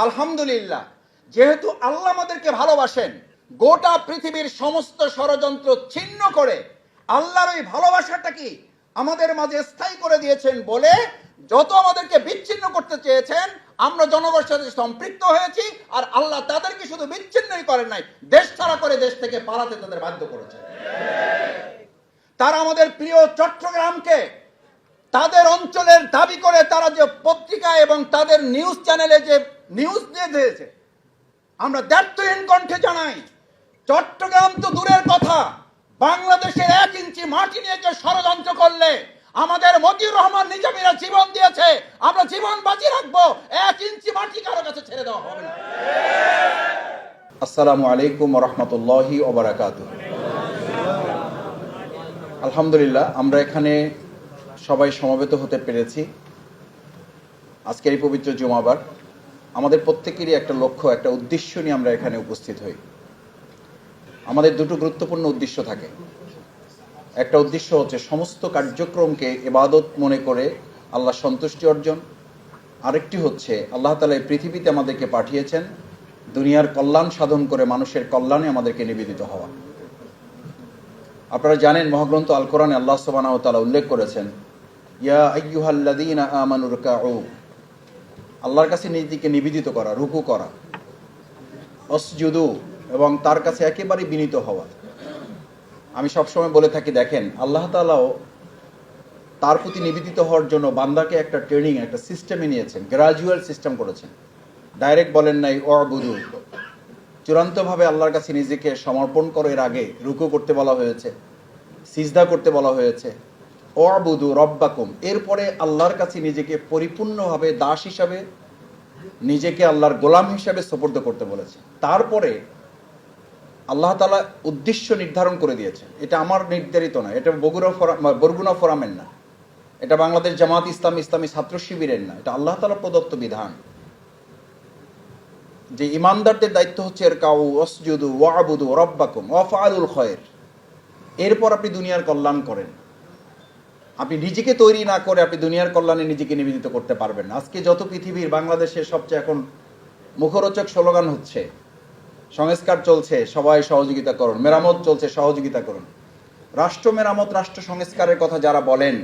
আলহামদুলিল্লাহ, যেহেতু আল্লাহ আমাদেরকে ভালোবাসেন, গোটা পৃথিবীর সমস্ত ষড়যন্ত্র ছিন্ন করে আল্লাহর ওই ভালোবাসাটা কি আমাদের মাঝে স্থায়ী করে দিয়েছেন বলে যত আমাদেরকে বিচ্ছিন্ন করতে চেয়েছেন আমরা জনগণের সাথে সম্পৃক্ত হয়েছি, আর আল্লাহ তাদেরকে শুধু বিচ্ছিন্নই করেন নাই, দেশ ছাড়া করে দেশ থেকে পালাতে তাদের বাধ্য করেছেন। তারা আমাদের প্রিয় চট্টগ্রামকে তাদের অঞ্চলের দাবি করে তারা যে পত্রিকা এবং তাদের নিউজ চ্যানেলে যে নিউজ দিয়ে দিয়েছে, আমরা দ্ব্যর্থহীন কণ্ঠে জানাই, চট্টগ্রাম তো দূরের কথা, বাংলাদেশের 1 ইঞ্চি মাটি নিয়ে যে ষড়যন্ত্র করলে আমাদের মতিউর রহমান নিজামীরা জীবন দিয়েছে, আমরা জীবন বাজি রাখবো, 1 ইঞ্চি মাটি কারো কাছে ছেড়ে দেওয়া হবে না। আসসালামু আলাইকুম ওয়া রাহমাতুল্লাহি ওয়া বারাকাতুহু। আলহামদুলিল্লাহ, আমরা এখানে সবাই সমবেত হতে পেরেছি আজকের এই পবিত্র জুমাবার। আমাদের প্রত্যেকেরই একটা লক্ষ্য, একটা উদ্দেশ্য নিয়ে আমরা এখানে উপস্থিত হই। আমাদের দুটো গুরুত্বপূর্ণ উদ্দেশ্য থাকে। একটা উদ্দেশ্য হচ্ছে সমস্ত কার্যক্রমকে ইবাদত মনে করে আল্লাহ সন্তুষ্টি অর্জন। আরেকটি হচ্ছে আল্লাহ তাআলা এই পৃথিবীতে আমাদেরকে পাঠিয়েছেন দুনিয়ার কল্যাণ সাধন করে মানুষের কল্যাণে আমাদেরকে নিবেদিত হওয়া। আপনারা জানেন, মহাগ্রন্থ আল কোরআনে আল্লাহ সুবহানাহু ওয়া তাআলা উল্লেখ করেছেন, ইয়া আইয়ুহাল্লাযীনা আমানু রুকউ, আল্লাহর কাছে নিজেকে নিবেদিত করা, রুকু করা, ওয়াসজুদু, এবং তার কাছে একেবারে বিনীত হওয়া। আমি সবসময় বলে থাকি, দেখেন, আল্লাহ তাআলাও তার প্রতি নিবেদিত হওয়ার জন্য বান্দাকে একটা ট্রেনিং, একটা সিস্টেমে নিয়েছেন, গ্রাজুয়াল সিস্টেম করেছেন। ডাইরেক্ট বলেন নাই ওয়াবুদু, চূড়ান্তভাবে আল্লাহর কাছে নিজেকে সমর্পণ করার আগে রুকু করতে বলা হয়েছে, সিজদা করতে বলা হয়েছে, ওয়াবুদু রব্বাকুম, এরপরে আল্লাহর কাছে নিজেকে পরিপূর্ণভাবে দাস হিসাবে, নিজেকে আল্লাহর গোলাম হিসাবে সুপর্দ করতে বলেছে। তারপরে আল্লাহ তাআলা উদ্দেশ্য নির্ধারণ করে দিয়েছে। এটা আমার নির্ধারিত না, এটা বরগুনা ফোরামের না, এটা বাংলাদেশ জামাত ইসলামী ছাত্র শিবিরের না, এটা আল্লাহ তাআলা প্রদত্ত বিধান যে ইমানদারদের দায়িত্ব হচ্ছে এরকাউ ওয়াসজুদু ওয়াবুদু রব্বাকুম ওয়াফআলুল খায়র। এরপর আপনি দুনিয়ার কল্যাণ করেন। আপনি নিজেকে তৈরি না করে আপনি দুনিয়ার কল্যাণে নিজেকে নিবেদিত করতে পারবেন না। আজকে যত পৃথিবীর বাংলাদেশের সবচেয়ে এখন মুখরোচক স্লোগান হচ্ছে, সংস্কার চলছে, সবাই সহযোগিতা করুন, মেরামত চলছে, সহযোগিতা করুন। রাষ্ট্র মেরামত, রাষ্ট্র সংস্কারের কথা যারা বলেন,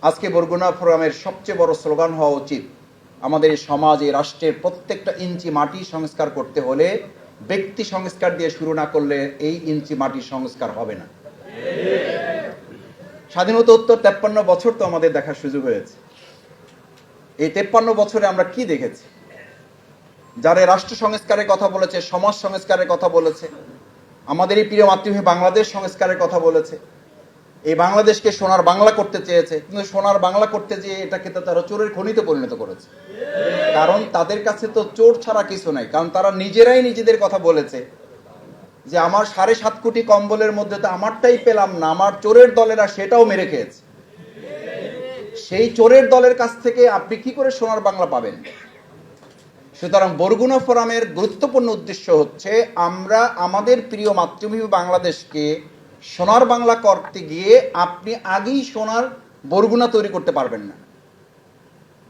আজকে বরগুনা ফোরামের সবচেয়ে বড় স্লোগান হওয়া উচিত, আমাদের এই সমাজ, এই রাষ্ট্রের প্রত্যেকটা ইঞ্চি মাটি সংস্কার করতে হলে ব্যক্তি সংস্কার দিয়ে শুরু না করলে এই ইঞ্চি মাটি সংস্কার হবে না। স্বাধীনতা উত্তর 53 বছর তো আমাদের দেখার সুযোগ হয়েছে। এই 53 বছরে আমরা কি দেখেছি? যারা রাষ্ট্র সংস্কারের কথা বলেছে, সমাজ সংস্কারের কথা বলেছে, আমাদের এই প্রিয় মাতৃভূমি বাংলাদেশ সংস্কারের কথা বলেছে, এই বাংলাদেশকে সোনার বাংলা করতে চেয়েছে, কিন্তু সোনার বাংলা করতে যেয়ে এটাকে তো তারা চোরের খনিতে পরিণত করেছে। কারণ তাদের কাছে তো চোর ছাড়া কিছু নাই। কারণ তারা নিজেরাই নিজেদের কথা বলেছে যে আমার 7.5 কোটি কম্বলের মধ্যে তো আমারটাই পেলাম না, আমার চোরের দলেরা সেটাও মেরে খেয়েছে। সেই চোরের দলের কাছ থেকে আপনি কি করে সোনার বাংলা পাবেন? সুতরাং বরগুনা ফোরামের গুরুত্বপূর্ণ উদ্দেশ্য হচ্ছে, আমরা আমাদের প্রিয় মাতৃভূমি বাংলাদেশকে সোনার বাংলা করতে গিয়ে আপনি আগেই সোনার বরগুনা তৈরি করতে পারবেন না।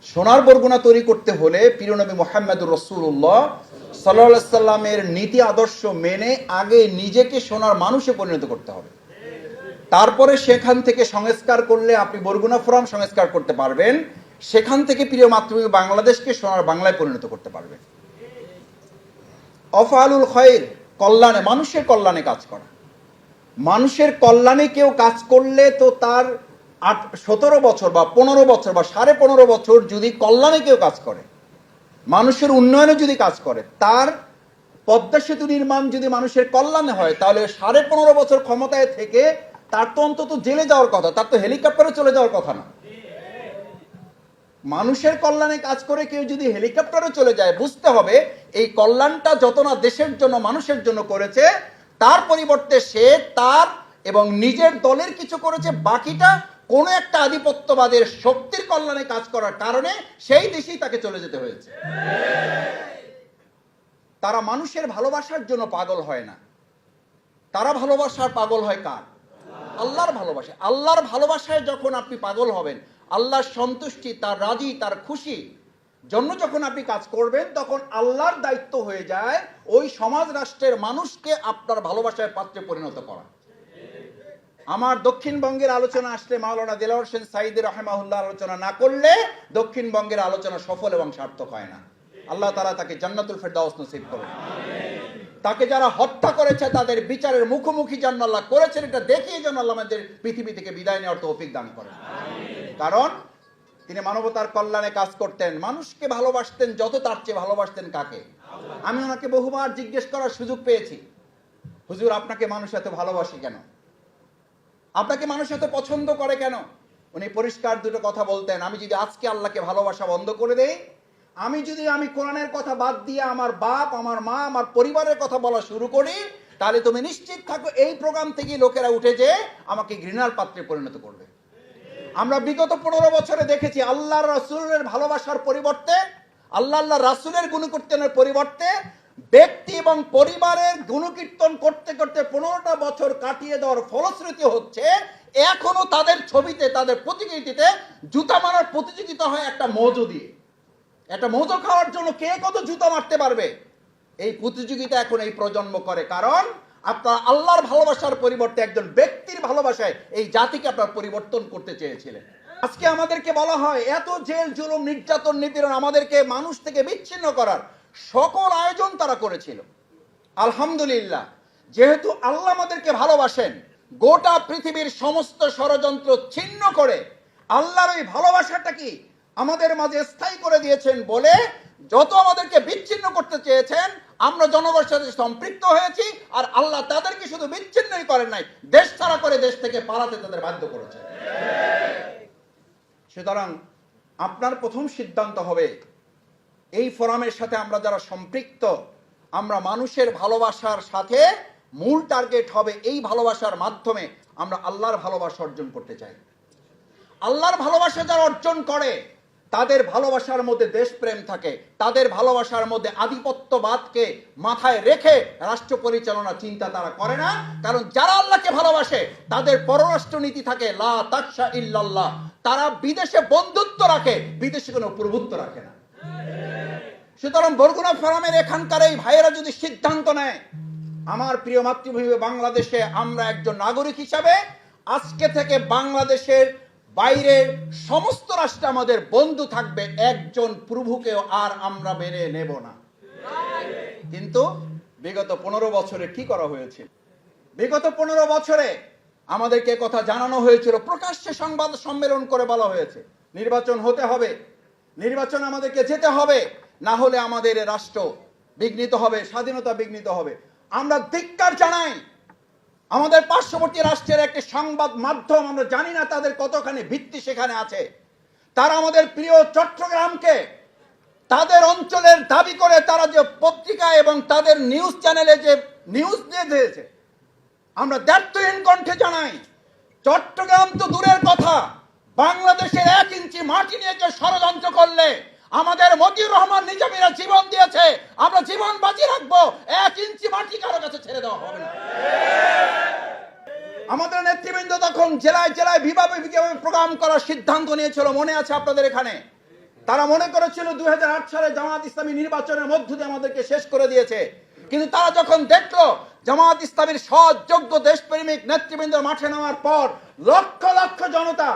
সোনার বরগুনা তৈরি করতে হলে প্রিয় নবী মুহাম্মদুর রাসূলুল্লাহ সাল্লাল্লাহু আলাইহি সাল্লামের নীতি আদর্শ মেনে আগে নিজেকে সোনার মানুষে পরিণত করতে হবে। তারপরে সেখান থেকে সংস্কার করলে আপনি বরগুনা ফোরাম সংস্কার করতে পারবেন, সেখান থেকে প্রিয় মাতৃভূমি বাংলাদেশকে সোনার বাংলায় পরিণত করতে পারবেন। ওয়াফআলুল খায়র, কল্যাণে, মানুষের কল্যাণে কাজ করা। মানুষের কল্যাণে কেউ কাজ করলে তো তার 17 বছর বা 15 বছর বা 15.5 বছর যদি কল্যাণে কেউ কাজ করে, মানুষের উন্নয়নে যদি কাজ করে, তার পদ্মা সেতু নির্মাণ যদি মানুষের কল্যাণে হয়, তাহলে 15.5 বছর ক্ষমতায় থেকে তার তো অন্তত জেলে যাওয়ার কথা, তার তো হেলিকপ্টারে চলে যাওয়ার কথা না। মানুষের কল্যাণে কাজ করে কেউ যদি হেলিকপ্টারে চলে যায়, বুঝতে হবে এই কল্যাণটা যত না দেশের জন্য, মানুষের জন্য করেছে, তার পরিবর্তে সে তার এবং নিজের দলের কিছু করেছে, বাকিটা কোনো একটা আধিপত্যবাদের শক্তির কল্যাণে কাজ করার কারণে সেই দেশেই তাকে চলে যেতে হয়েছে। তারা মানুষের ভালোবাসার জন্য পাগল হয় না, তারা ভালোবাসার পাগল হয় কার? আল্লাহর ভালোবাসা। আল্লাহর ভালোবাসায় যখন আপনি পাগল হবেন, আল্লাহর সন্তুষ্টি, তার রাজি, তার খুশি জন্য যখন আপনি কাজ করবেন তখন আল্লাহর দায়িত্ব হয়ে যায় ওই সমাজ রাষ্ট্রের মানুষকে আপনার ভালোবাসার পাত্রে পরিণত করা। আমার দক্ষিণবঙ্গের আলোচনা আসলে মাওলানা দেলাওয়ার হোসেন সাঈদী রাহিমাহুল্লাহ আলোচনা না করলে দক্ষিণবঙ্গের আলোচনা সফল এবং সার্থক হয় না। আল্লাহ তাআলা তাকে জান্নাতুল ফেরদাউস নসিব করুন। তাকে যারা হত্যা করেছে তাদের বিচারের মুখোমুখি যেন আল্লাহ করেছেন, এটা দেখিয়ে যেন আল্লাহ আমাদের পৃথিবী থেকে বিদায় নেওয়ার তৌফিক দান করেন। কারণ তিনি মানবতার কল্যাণে কাজ করতেন, মানুষকে ভালোবাসতেন, যত তার চেয়ে ভালোবাসতেন কাকে? আমি ওনাকে বহুবার জিজ্ঞেস করার সুযোগ পেয়েছি, হুজুর আপনাকে মানুষ এত ভালোবাসে কেন, আপনাকে মানুষ এত পছন্দ করে কেন? উনি পরিষ্কার দুটো কথা বলতেন, আমি যদি আজকে আল্লাহকে ভালোবাসা বন্ধ করে দেই, আমি কোরআনের কথা বাদ দিয়ে আমার বাপ, আমার মা, আমার পরিবারের কথা বলা শুরু করি, তাহলে তুমি নিশ্চিত থাকো এই প্রোগ্রাম থেকে লোকেরা উঠে যে আমাকে ঘৃণার পাত্রে পরিণত করবে। আমরা বিগত 15 বছরে দেখেছি আল্লাহর রাসূলের ভালোবাসার পরিবর্তে, আল্লাহ রাসূলের গুণকীর্তনের পরিবর্তে ব্যক্তি এবং পরিবারের গুণকীর্তন করতে করতে 15টা বছর কাটিয়ে দেওয়ার ফলশ্রুতি হচ্ছে এখনো তাদের ছবিতে, তাদের প্রতিকৃতিতে জুতা মারার প্রতিযোগিতা হয় একটা মৌজো দিয়ে। একটা মৌজো খাওয়ার জন্য কে কত জুতা মারতে পারবে, এই প্রতিযোগিতা এখন এই প্রজন্ম করে। কারণ আপনার আল্লাহর ভালোবাসার পরিবর্তে একজন ব্যক্তির ভালোবাসায় এই জাতিকে আপনার পরিবর্তন করতে চেয়েছিলেন। আজকে আমাদেরকে বলা হয় এত জেল জুলুম নির্যাতন নিপীড়ন, আমাদেরকে মানুষ থেকে বিচ্ছিন্ন করার সকল আয়োজন তারা করেছিল। আলহামদুলিল্লাহ, যেহেতু আল্লাহ আমাদেরকে ভালোবাসেন, গোটা পৃথিবীর সমস্ত ষড়যন্ত্র ছিন্ন করে আল্লাহর ওই ভালোবাসাটা কি আমাদের মাঝে স্থায়ী করে দিয়েছেন বলে যত আমাদেরকে বিচ্ছিন্ন করতে চেয়েছেন আমরা জনগণের সাথে সম্পৃক্ত হয়েছি, আর আল্লাহ তাদেরকে শুধু বিচ্ছিন্নই করেন নাই, দেশ ছাড়া করে দেশ থেকে পালাতে তাদের বাধ্য করেছেন। সুতরাং আপনার প্রথম সিদ্ধান্ত হবে এই ফোরামের সাথে আমরা যারা সম্পৃক্ত, আমরা মানুষের ভালোবাসার সাথে মূল টার্গেট হবে এই ভালোবাসার মাধ্যমে আমরা আল্লাহর ভালোবাসা অর্জন করতে চাই। আল্লাহর ভালোবাসা যারা অর্জন করে তাদের ভালোবাসার মধ্যে দেশপ্রেম থাকে, তাদের ভালোবাসার মধ্যে আধিপত্যবাদকে মাথায় রেখে রাষ্ট্র পরিচালনা চিন্তা তারা করে না। কারণ যারা আল্লাহকে ভালোবাসে তাদের পররাষ্ট্র নীতি থাকে লা তাকশা ইল্লাল্লাহ, তারা বিদেশে বন্ধুত্ব রাখে, বিদেশে কোনো প্রভুত্ব রাখে না। সুতরাং বরগুনা ফোরামের এখানকার এই ভাইয়েরা যদি সিদ্ধান্ত নেয় আমার প্রিয় মাতৃভূমি বাংলাদেশে আমরা একজন নাগরিক হিসাবে আজকে থেকে বাংলাদেশের বাইরে সমস্ত রাষ্ট্র আমাদের বন্ধু থাকবে, একজন প্রভুকেও আর আমরা মেনে নেব না। কিন্তু বিগত 15 বছরে কি করা হয়েছে? বিগত 15 বছরে আমাদেরকে কথা জানানো হয়েছিল, প্রকাশ্যে সংবাদ সম্মেলন করে বলা হয়েছে নির্বাচন হতে হবে, নির্বাচন আমাদেরকে যেতে হবে, না হলে আমাদের রাষ্ট্র বিঘ্নিত হবে, স্বাধীনতা বিঘ্নিত হবে। আমরা ধিক্কার জানাই আমাদের পার্শ্ববর্তী রাষ্ট্রের একটি সংবাদ মাধ্যম, আমরা জানি না তাদের কতখানি ভিত্তি সেখানে আছে, তারা আমাদের প্রিয় চট্টগ্রামকে তাদের অঞ্চলের দাবি করে তারা যে পত্রিকা এবং তাদের নিউজ চ্যানেলে যে নিউজ দিয়ে দিয়েছে, আমরা দ্ব্যর্থহীন কণ্ঠে জানাই চট্টগ্রাম তো দূরের কথা, বাংলাদেশের 1 ইঞ্চি মাটি নিয়ে যে ষড়যন্ত্র করলে আমাদের মতিউর রহমান নিজামীরা জীবন দিয়েছে, আমরা জীবন বাজি রাখবো, 1 ইঞ্চি মাটি কারো কাছে ছেড়ে দেওয়া হবে না। আমাদের নেতৃবৃন্দ তখন জেলায় জেলায় বিভাগে প্রোগ্রাম করার সিদ্ধান্ত নিয়েছিল, মনে আছে আপনাদের এখানে। তারা মনে করেছিল 2008 সালে জামাত ইসলামী নির্বাচনের মধ্য দিয়ে আমাদেরকে শেষ করে দিয়েছে, কিন্তু তারা যখন দেখলো জামাত ইসলামীর সৎ যোগ্য দেশপ্রেমিক নেতৃবৃন্দ মাঠে নামার পর লক্ষ লক্ষ জনতা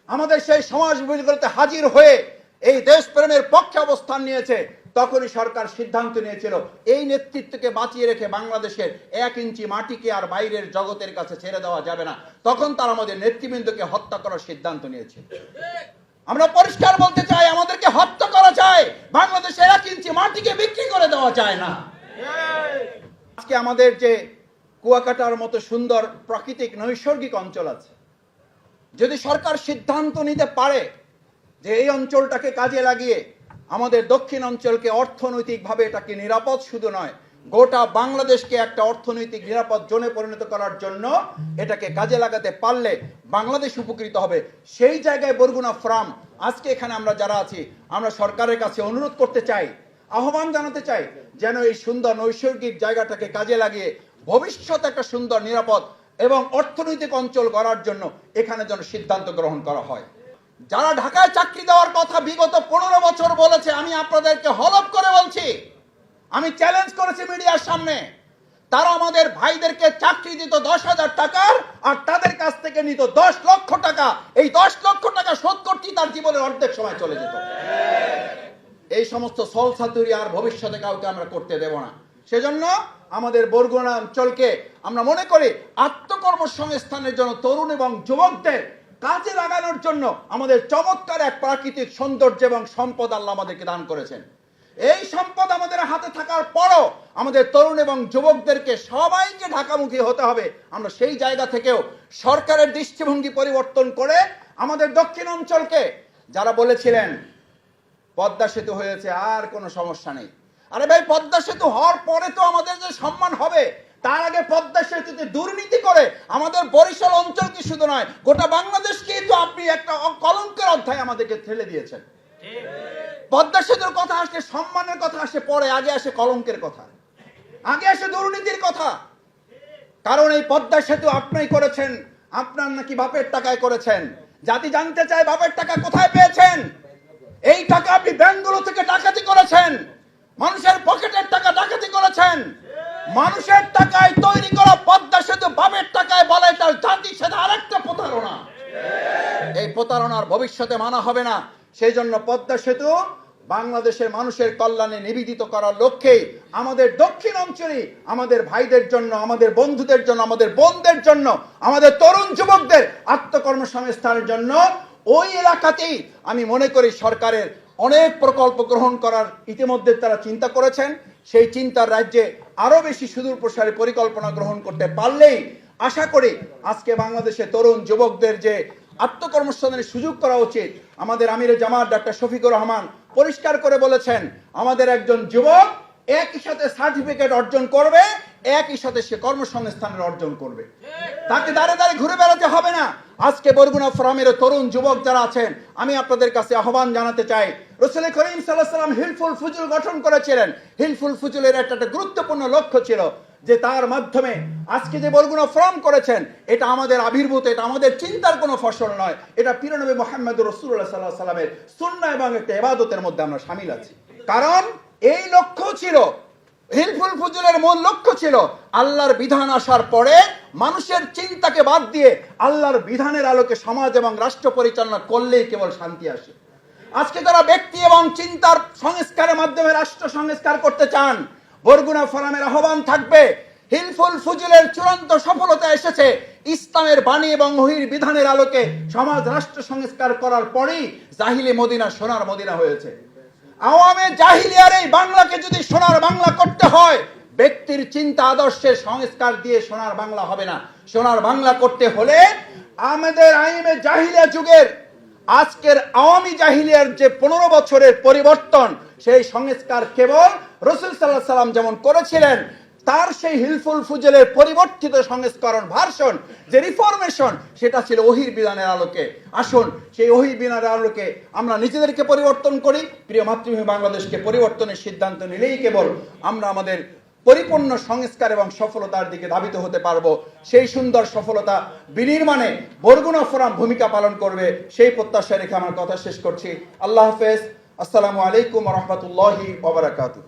আমাদের সেই সমাজ বিভাগগুলোতে হাজির হয়ে এই দেশপ্রেমের পক্ষে অবস্থান নিয়েছে, তখনই সরকার সিদ্ধান্ত নিয়েছিল এই নেতৃত্বকে বাঁচিয়ে রেখে বাংলাদেশের 1 ইঞ্চি মাটিকে আর বাইরের জগতের কাছে ছেড়ে দেওয়া যাবে না। তখন তারা আমাদের নেতৃবৃন্দকে হত্যা করার সিদ্ধান্ত নিয়েছে। আমরা পরিষ্কার বলতে চাই, আমাদেরকে হত্যা করা যায়, বাংলাদেশের 1 ইঞ্চি মাটিকে বিক্রি করে দেওয়া যায় না। আজকে আমাদের যে কুয়াকাটার মতো সুন্দর প্রাকৃতিক নৈসর্গিক অঞ্চল আছে, যদি সরকার সিদ্ধান্ত নিতে পারে যে এই অঞ্চলটাকে কাজে লাগিয়ে আমাদের দক্ষিণ অঞ্চলকে অর্থনৈতিকভাবে এটাকে নিরাপদ শুধু নয় গোটা বাংলাদেশকে একটা অর্থনৈতিক নিরাপদ জোনে পরিণত করার জন্য এটাকে কাজে লাগাতে পারলে বাংলাদেশ উপকৃত হবে। সেই জায়গায় বরগুনা ফোরাম আজকে এখানে আমরা যারা আছি, আমরা সরকারের কাছে অনুরোধ করতে চাই, আহ্বান জানাতে চাই, যেন এই সুন্দর নৈসর্গিক জায়গাটাকে কাজে লাগিয়ে ভবিষ্যতে একটা সুন্দর নিরাপদ এবং অর্থনৈতিক অঞ্চল গড়ার জন্য এখানে যেন সিদ্ধান্ত গ্রহণ করা হয়। যারা ঢাকায় চাকরি দেওয়ার কথা বিগত 15 বছর বলেছে, আমি আপনাদেরকে হলফ করে বলছি, আমি চ্যালেঞ্জ করেছি মিডিয়ার সামনে, তারা আমাদের ভাইদেরকে চাকরি দিত 10,000 টাকার, আর তাদের কাছ থেকে নিত 10 লক্ষ টাকা। এই 10 লক্ষ টাকা শোধ করতে তার জীবনের অর্ধেক সময় চলে যেত। এই সমস্ত সলসাতুরি আর ভবিষ্যতে কাউকে আমরা করতে দেব না। সেজন্য আমাদের বরগুনা অঞ্চলকে আমরা মনে করি আত্মকর্মসংস্থানের জন্য তরুণ এবং যুবকদের কাজে লাগানোর জন্য আমাদের চমৎকার এক প্রাকৃতিক সৌন্দর্য এবং সম্পদ আল্লাহ আমাদেরকে দান করেছেন। এই সম্পদ আমাদের হাতে থাকার পরও আমাদের তরুণ এবং যুবকদেরকে সবাইকে ঢাকামুখী হতে হবে। আমরা সেই জায়গা থেকেও সরকারের দৃষ্টিভঙ্গি পরিবর্তন করে আমাদের দক্ষিণ অঞ্চলকে, যারা বলেছিলেন পদ্মা সেতু হয়েছে আর কোনো সমস্যা নেই, আরে ভাই পদ্মা সেতু হওয়ার পরে তো আমাদের যে সম্মান হবে, তার আগে পদ্মা সেতুতে দুর্নীতি করে আমাদের বরিশাল অঞ্চল কি শুধু নয়, গোটা বাংলাদেশকেই তো আপনি একটা কলঙ্কের অধ্যায় আমাদেরকে ঠেলে দিয়েছেন। পদ্মা সেতুর কথা আসলে সম্মানের কথা আসে পরে, আগে আসে কলঙ্কের কথা, আগে আসে দুর্নীতির কথা। কারণ এই পদ্মা সেতু আপনি করেছেন, আপনার নাকি বাপের টাকায় করেছেন। জাতি জানতে চায় বাপের টাকা কোথায় পেয়েছেন? এই টাকা আপনি ব্যাংকগুলো থেকে ডাকাতি করেছেন, মানুষের পকেটের টাকা ডাকাতি করেছেন। মানুষের টাকায় তৈরি করা পদ্মা সেতু বাপের টাকায় বলে, তার জাতির সাথে আরেকটা প্রতারণা। এই প্রতারণার ভবিষ্যতে মানা হবে না। সেই জন্য পদ্মা সেতু বাংলাদেশের মানুষের কল্যাণে নিবেদিত করার লক্ষ্যে আমাদের দক্ষিণ অঞ্চলে আমাদের ভাইদের জন্য, আমাদের বন্ধুদের জন্য, আমাদের বোনদের জন্য, আমাদের তরুণ যুবকদের আত্মকর্মসংস্থানের জন্য ওই এলাকাতেই আমি মনে করি সরকারের অনেক প্রকল্প গ্রহণ করার ইতিমধ্যে তারা চিন্তা করেছেন। সেই চিন্তার রাজ্যে আরো বেশি সুদূর প্রসারী পরিকল্পনা গ্রহণ করতে পারলেই আশা করি আজকে বাংলাদেশের তরুণ যুবকদের যে আত্মকর্মসংস্থানের সুযোগ করা উচিত। আমাদের আমিরে জামাত ডাক্তার শফিকুর রহমান পরিষ্কার করে বলেছেন, আমাদের একজন যুবক একই সাথে সার্টিফিকেট অর্জন করবে, একই সাথে সে কর্মসংস্থানের অর্জন করবে। তাকে দাঁড়ে দাঁড়িয়ে ঘুরে বেড়াতে হবে না। আজকে বরগুনা ফোরামের তরুণ যুবক যারা আছেন, আমি আপনাদের কাছে আহ্বান জানাতে চাই, রাসূল করিম সাল্লাল্লাহু আলাইহি ওয়াসাল্লাম হিলফুল ফুজুল গঠন করেছিলেন। হিলফুল ফুজুলের একটা গুরুত্বপূর্ণ লক্ষ্য ছিল যে তার মাধ্যমে আজকে যে বরগুনা ফোরাম করেছেন, এটা আমাদের আবির্ভূত, এটা আমাদের চিন্তার কোনো ফসল নয়, এটা প্রিয় নবী মুহাম্মদুর রাসূলুল্লাহ সাল্লাল্লাহু আলাইহি ওয়াসাল্লামের সুন্নাহ এবং একটা ইবাদতের মধ্যে আমরা শামিল আছি। কারণ এই লক্ষ্য ছিল, হিলফুল ফুজুলের মূল লক্ষ্য ছিল আল্লাহর বিধান আসার পরে মানুষের চিন্তাকে বাদ দিয়ে আল্লাহর বিধানের আলোকে সমাজ এবং রাষ্ট্র পরিচালনা করলেই কেবল শান্তি আসে। আজকে যারা ব্যক্তি এবং চিন্তার সংস্কারের মাধ্যমে রাষ্ট্র সংস্কার করতে চান, বরগুনা ফোরামের আহ্বান থাকবে, হিলফুল ফুজুলের চূড়ান্ত সফলতা এসেছে ইসলামের বাণী এবং ওহীর বিধানের আলোকে সমাজ রাষ্ট্র সংস্কার করার পরেই জাহিলি মদিনা সোনার মদিনা হয়েছে। আওয়ামে জাহিলিয়ার এই বাংলাকে যদি সোনার বাংলা করতে হয়, ব্যক্তির চিন্তা আদর্শের সংস্কার দিয়ে সোনার বাংলা হবে না। সোনার বাংলা করতে হলে আমাদের আইমে জাহিলিয়া যুগের আজকের আওয়ামী জাহিলিয়ার যে 15 বছরের পরিবর্তন, সেই সংস্কার কেবল রাসূল সাল্লাল্লাহু আলাইহি ওয়াসাল্লাম যেমন করেছিলেন, তার সেই হিলফুল ফুজুলের পরিবর্তিত সংস্করণ ভার্সন যে রিফরমেশন, সেটা ছিল ওহীর বিধানের আলোকে। আসুন সেই ওহীর বিধানের আলোকে আমরা নিজেদেরকে পরিবর্তন করি। প্রিয় মাতৃভূমি বাংলাদেশকে পরিবর্তনের সিদ্ধান্ত নিলেই কেবল আমরা আমাদের পরিপূর্ণ সংস্কার এবং সফলতার দিকে ধাবিত হতে পারবো। সেই সুন্দর সফলতা বিনির্মাণে বরগুনা ফোরাম ভূমিকা পালন করবে, সেই প্রত্যাশা রেখে আমার কথা শেষ করছি। আল্লাহ হাফেজ। আসসালামু আলাইকুম ওয়া রাহমাতুল্লাহি ওয়া বারাকাতুহু।